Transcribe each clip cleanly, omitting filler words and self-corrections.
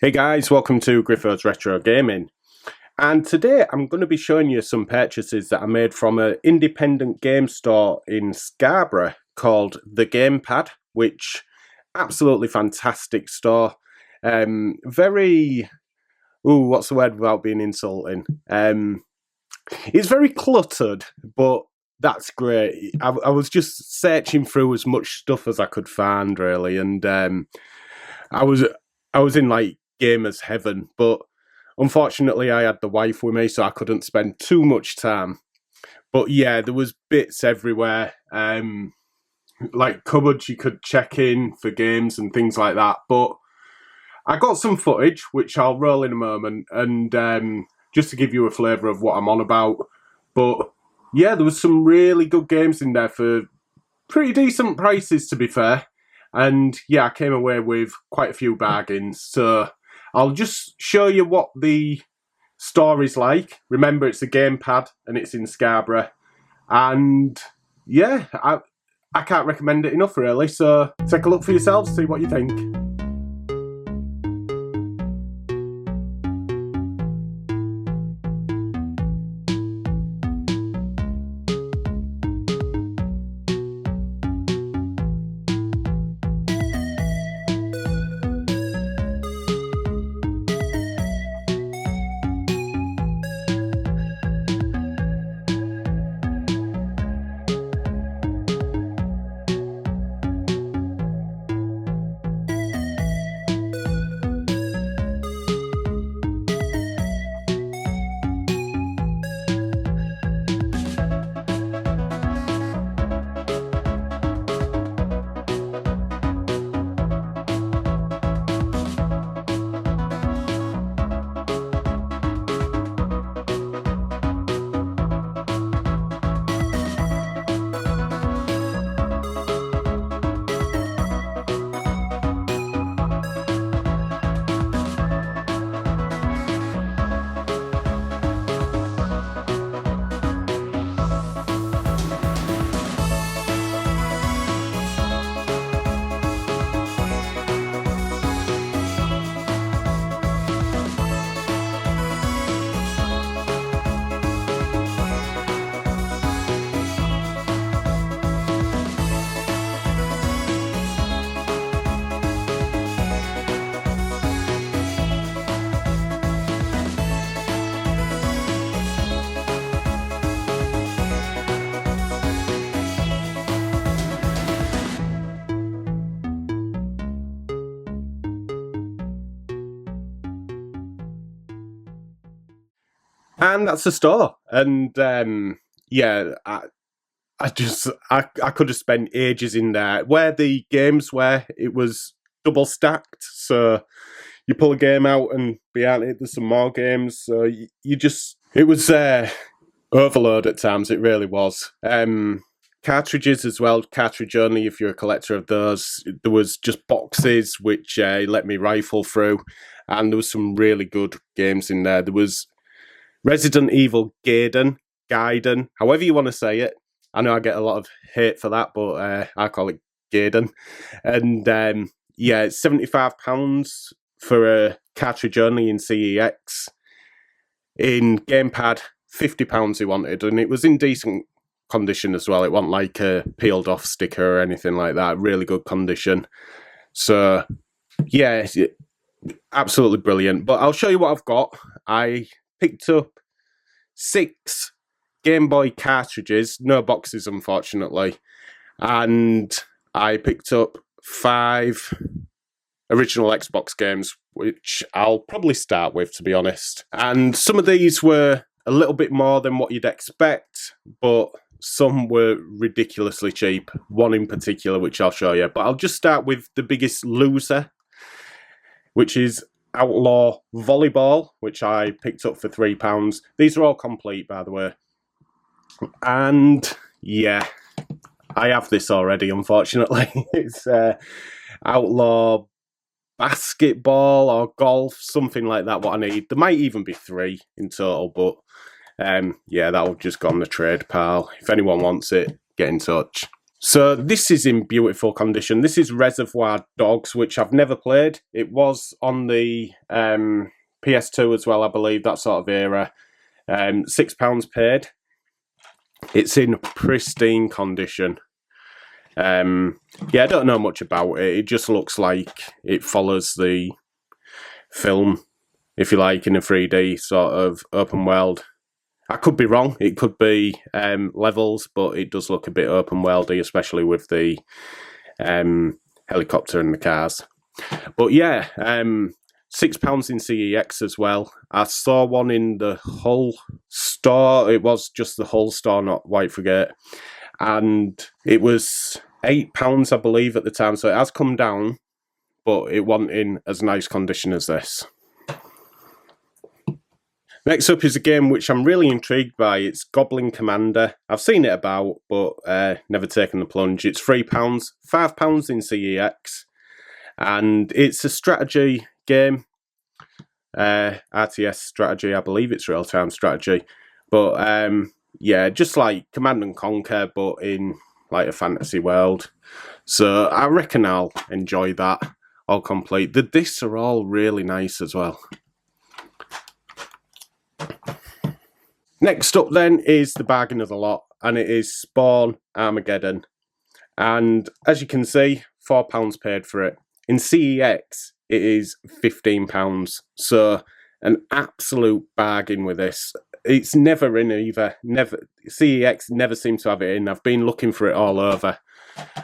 Hey guys, welcome to Griffith's Retro Gaming. And today I'm going to be showing you some purchases that I made from an independent game store in Scarborough called the Gamepad, which absolutely fantastic store. Very, what's the word without being insulting? It's very cluttered, but that's great. I was just searching through as much stuff as I could find, really, and I was in like gamer's heaven, but unfortunately I had the wife with me, so I couldn't spend too much time. But yeah, there was bits everywhere, like cupboards you could check in for games and things like that. But I got some footage, which I'll roll in a moment, and just to give you a flavour of what I'm on about. But yeah, there was some really good games in there for pretty decent prices, to be fair. And yeah, I came away with quite a few bargains. So I'll just show you what the store is like. Remember, it's a Gamepad and it's in Scarborough. And yeah, I can't recommend it enough, really. So take a look for yourselves, see what you think. And that's the store. And yeah, I could have spent ages in there. Where the games were, it was double stacked. So you pull a game out and behind it there's some more games. So it was overload at times, it really was. Cartridges as well, cartridge only if you're a collector of those. There was just boxes which let me rifle through, and there was some really good games in there. There was Resident Evil Gaiden, however you want to say it. I know I get a lot of hate for that, but I call it Gaiden. And yeah, it's £75 for a cartridge only in CEX. In Gamepad, £50 he wanted, and it was in decent condition as well. It wasn't like a peeled off sticker or anything like that. Really good condition. So yeah, absolutely brilliant. But I'll show you what I've got. I picked up 6 Game Boy cartridges, no boxes unfortunately, and I picked up 5 original Xbox games, which I'll probably start with, to be honest. And some of these were a little bit more than what you'd expect, but some were ridiculously cheap. One in particular, which I'll show you. But I'll just start with the biggest loser, which is Outlaw Volleyball, which I picked up for £3. These are all complete, by the way. And yeah, I have this already, unfortunately. It's Outlaw Basketball or Golf, something like that, what I need. There might even be 3 in total, but yeah, that'll just go on the trade pile. If anyone wants it, get in touch. So this is in beautiful condition. This is Reservoir Dogs, which I've never played. It was on the PS2 as well, I believe, that sort of era. £6 paid. It's in pristine condition. Yeah, I don't know much about it. It just looks like it follows the film, if you like, in a 3D sort of open world. I could be wrong. It could be levels, but it does look a bit open worldy, especially with the helicopter and the cars. But yeah, £6 in CEX as well. I saw one in the Hull store. It was just the Hull store, not Whitegate. And it was £8, I believe, at the time. So it has come down, but it wasn't in as nice condition as this. Next up is a game which I'm really intrigued by. It's Goblin Commander. I've seen it about, but never taken the plunge. It's £3, £5 in CEX. And it's a strategy game. RTS strategy, I believe it's real-time strategy. But yeah, just like Command and Conquer, but in like a fantasy world. So I reckon I'll enjoy that all complete. The discs are all really nice as well. Next up then is the bargain of the lot, and it is Spawn Armageddon. And as you can see, £4 paid for it. In CEX, it is £15. So an absolute bargain with this. It's never in either. CEX never seems to have it in. I've been looking for it all over.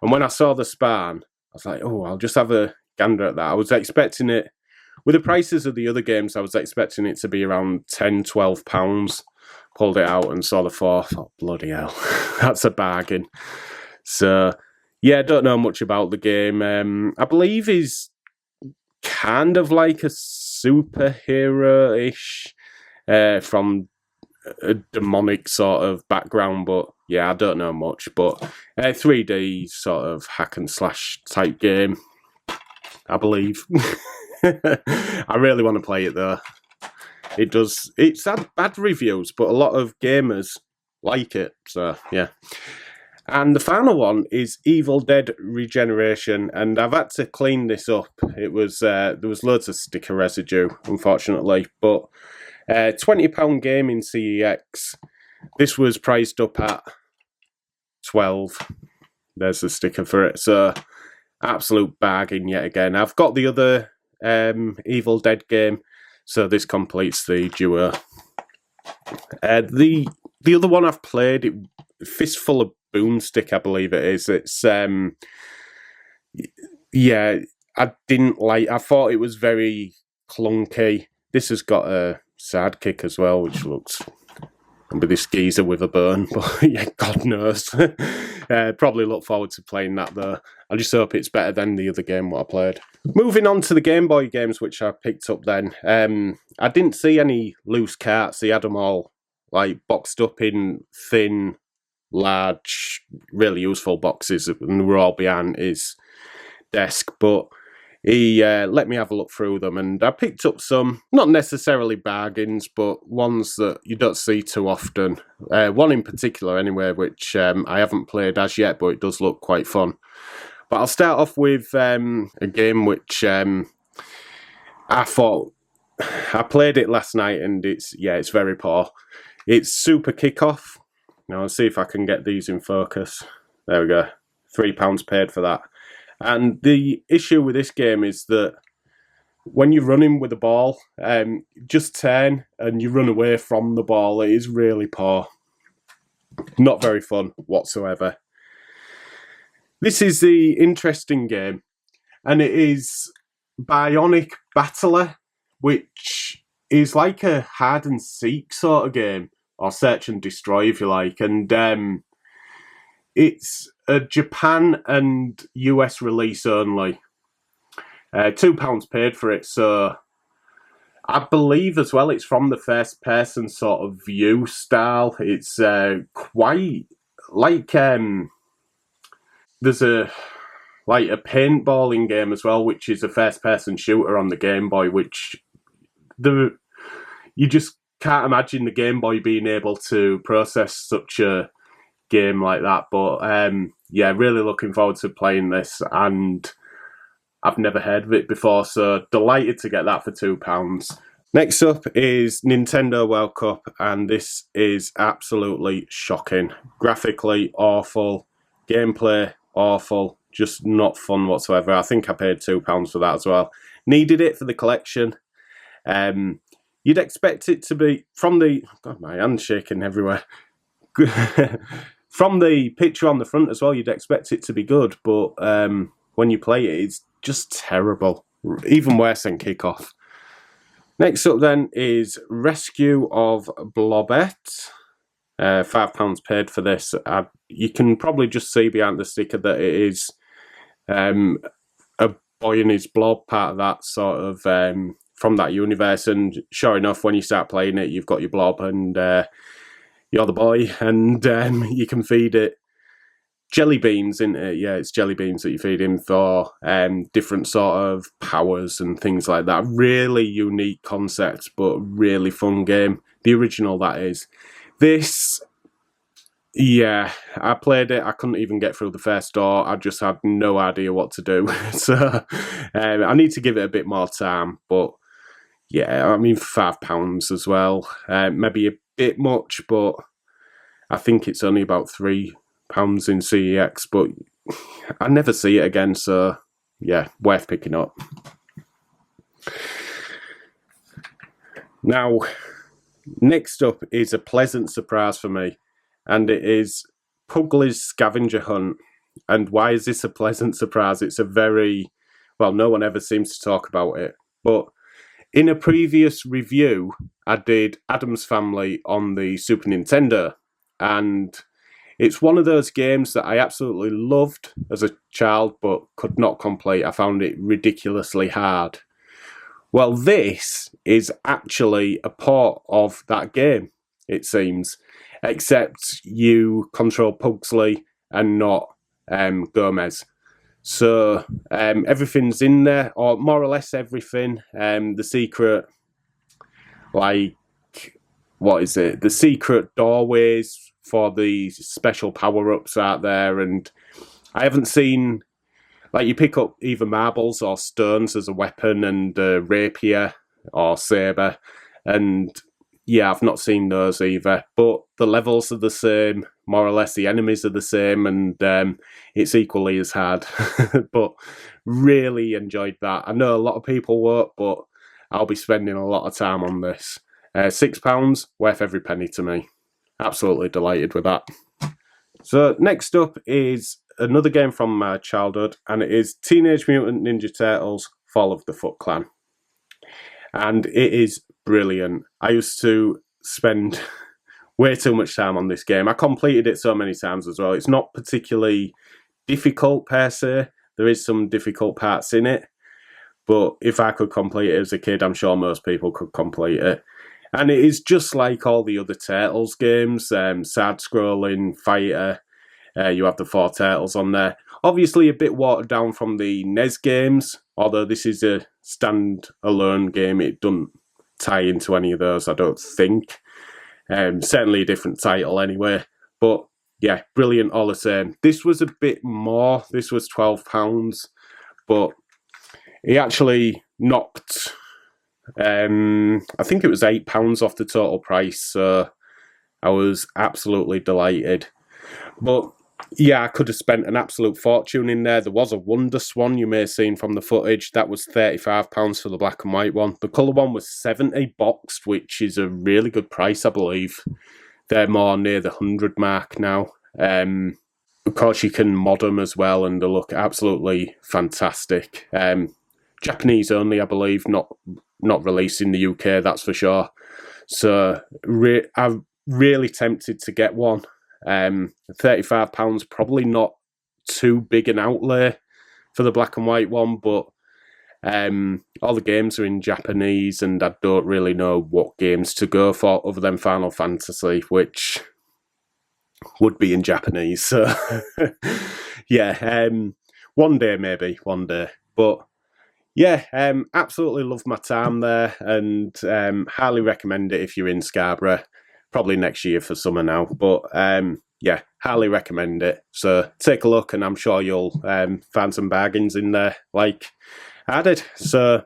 And when I saw the Spawn, I was like, oh, I'll just have a gander at that. I was expecting it, with the prices of the other games, I was expecting it to be around £10, £12. Pulled it out and saw the fourth. Oh, bloody hell. That's a bargain. So, yeah, I don't know much about the game. I believe he's kind of like a superhero-ish from a demonic sort of background, but yeah, I don't know much. But 3D sort of hack and slash type game, I believe. I really want to play it though. It's had bad reviews, but a lot of gamers like it, so yeah. And the final one is Evil Dead Regeneration, and I've had to clean this up. It was there was loads of sticker residue, unfortunately, but £20 game in CEX. This was priced up at 12. There's the sticker for it, so absolute bargain yet again. I've got the other Evil Dead game, so this completes the duo. The other one I've played, Fistful of Boomstick, I believe it is. It's yeah, I didn't like. I thought it was very clunky. This has got a sidekick as well, which looks with this geezer with a burn, but yeah, God knows. Probably look forward to playing that though. I just hope it's better than the other game what I played. Moving on to the Game Boy games which I picked up then. I didn't see any loose carts. He had them all like boxed up in thin, large, really useful boxes, and they were all behind his desk, but he let me have a look through them, and I picked up some, not necessarily bargains, but ones that you don't see too often. One in particular anyway, which I haven't played as yet, but it does look quite fun. But I'll start off with a game which I thought, I played it last night, and it's very poor. It's Super Kickoff. Now I'll see if I can get these in focus. There we go. £3 paid for that. And the issue with this game is that when you're running with the ball, just turn and you run away from the ball. It is really poor. Not very fun whatsoever. This is the interesting game, and it is Bionic Battler, which is like a hide and seek sort of game, or search and destroy if you like, and it's a Japan and US release only. £2 paid for it, so I believe as well it's from the first person sort of view style. It's quite like there's a paintballing game as well, which is a first person shooter on the Game Boy, which you just can't imagine the Game Boy being able to process such a game like that. But yeah, really looking forward to playing this, and I've never heard of it before, so delighted to get that for £2. Next up is Nintendo World Cup, and this is absolutely shocking. Graphically awful, gameplay awful, just not fun whatsoever. I think I paid £2 for that as well. Needed it for the collection. You'd expect it to be, from the... God, my hand's shaking everywhere. From the picture on the front as well, you'd expect it to be good, but when you play it, it's just terrible. Even worse than Kickoff. Next up then is Rescue of Blobette. £5 paid for this. You can probably just see behind the sticker that it is a boy and his blob, part of that sort of from that universe. And sure enough, when you start playing it, you've got your blob and you're the boy, and you can feed it jelly beans, isn't it? Yeah, it's jelly beans that you feed him for different sort of powers and things like that. Really unique concept, but really fun game. The original, that is. This, yeah, I played it. I couldn't even get through the first door. I just had no idea what to do. So I need to give it a bit more time. But yeah, I mean, £5 as well. Maybe a bit much, but I think it's only about £3 in CEX, but I never see it again, so yeah, worth picking up. Now, next up is a pleasant surprise for me, and it is Puggley's Scavenger Hunt. And why is this a pleasant surprise? It's a very, well, no one ever seems to talk about it, but in a previous review, I did Addams Family on the Super Nintendo, and it's one of those games that I absolutely loved as a child, but could not complete. I found it ridiculously hard. Well, this is actually a port of that game, it seems, except you control Pugsley and not Gomez. So everything's in there, or more or less everything. The secret, like, what is it? The secret doorways for the special power-ups out there, and I haven't seen, like, you pick up either marbles or stones as a weapon, and a rapier or saber, and yeah, I've not seen those either, but the levels are the same, more or less. The enemies are the same, and it's equally as hard. But really enjoyed that. I know a lot of people won't, but I'll be spending a lot of time on this. £6, worth every penny to me. Absolutely delighted with that. So next up is another game from my childhood, and it is Teenage Mutant Ninja Turtles Fall of the Foot Clan. And it is brilliant. I used to spend way too much time on this game. I completed it so many times as well. It's not particularly difficult per se. There is some difficult parts in it, but if I could complete it as a kid, I'm sure most people could complete it. And it is just like all the other Turtles games, side-scrolling, fighter. You have the 4 Turtles on there. Obviously a bit watered down from the NES games, although this is a stand-alone game. It doesn't tie into any of those, I don't think. Certainly a different title anyway. But yeah, brilliant all the same. This was a bit more. This was £12, but he actually knocked... I think it was £8 off the total price, so I was absolutely delighted. But yeah, I could have spent an absolute fortune in there. There was a Wonder Swan you may have seen from the footage. That was £35 for the black and white one. The colour one was £70 boxed, which is a really good price, I believe. They're more near the 100 mark now. Of course, you can mod them as well, and they look absolutely fantastic. Japanese only, I believe, not released in the UK, that's for sure. So I'm really tempted to get one. £35, probably not too big an outlay for the black and white one, but all the games are in Japanese, and I don't really know what games to go for other than Final Fantasy, which would be in Japanese. So yeah, one day maybe, one day. But yeah, absolutely loved my time there, and highly recommend it if you're in Scarborough. probably next year for summer now. But yeah, highly recommend it. So take a look, and I'm sure you'll find some bargains in there like I did. So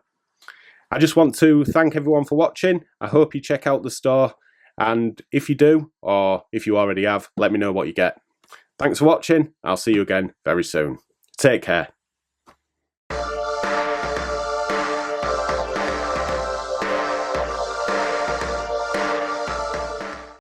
I just want to thank everyone for watching. I hope you check out the store, and if you do, or if you already have, let me know what you get. Thanks for watching. I'll see you again very soon. Take care.